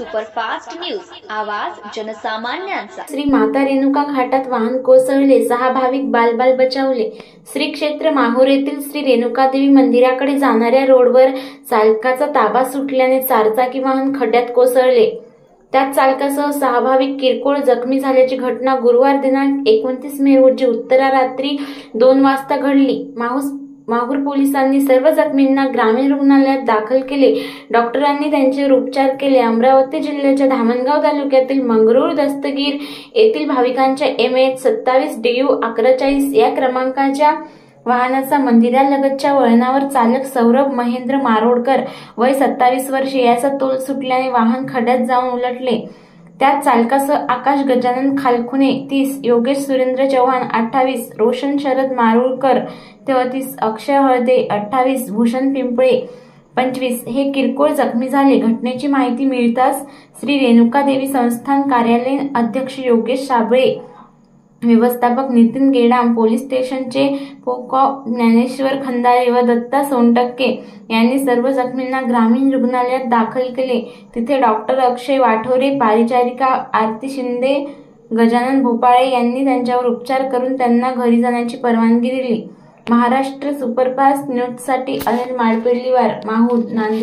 Superfast news, आवाज जनसामान्यांचा। श्री माता रेणुका घाटात वाहन कोसळले, 6 भाविक बालबाल बचावले। श्री क्षेत्र माहूर येथील श्री रेणुकादेवी मंदिराकडे जाणाऱ्या रोडवर चालकाचा ताबा सुटल्याने 4 चाकी वाहन खड्ड्यात कोसळले। त्यात चालकासह 6 भाविक किरकोळ जखमी झाल्याची घटना गुरुवार दिनांक 29 मे रोजी उत्तरारात्री 2 वाजता घडली। माहूर पोलिसांनी सर्व जखमींना ग्रामीण रुग्णालयात दाखल केले। डॉक्टरांनी त्यांच्यावर उपचार केले। अमरावती जिल्ह्याच्या धामणगाव तालुक्यातील मंगरूळ दस्तगीर येथील भाविकांच्या MH 27 DU 1140 या क्रमांकाच्या वाहनाचा मंदिरालगतच्या वळणावर चालक सौरभ महेंद्र मारोडकर वय 27 वर्षे याचा तोल सुटल्याने वाहन खड्ड्यात जाऊन उलटले। त्यात चालकासह आकाश गजानन खालखुने 30, योगेश सुरेंद्र चव्हाण 28, रोशन शरद मारुळकर 33, अक्षय हळदे 28, भूषण पिंपळे 25 हे किरकोळ जखमी झाले। घटनेची माहिती मिळताच श्री रेणुका देवी संस्थान कार्यालयीन अध्यक्ष योगेश साबळे, व्यवस्थापक नितीन गेडाम, पोलीस स्टेशनचे पोकॉ ज्ञानेश्वर खंदारे व दत्ता सोनटक्के यांनी सर्व जखमींना ग्रामीण रुग्णालयात दाखल केले। तिथे डॉक्टर अक्षय वाठोरे, परिचारिका आरती शिंदे, गजानन भोपाळे यांनी त्यांच्यावर उपचार करून त्यांना घरी जाण्याची परवानगी दिली। महाराष्ट्र सुपरफास्ट न्यूजसाठी अनिल माळपेडलीवार, माहूर, नांदेड।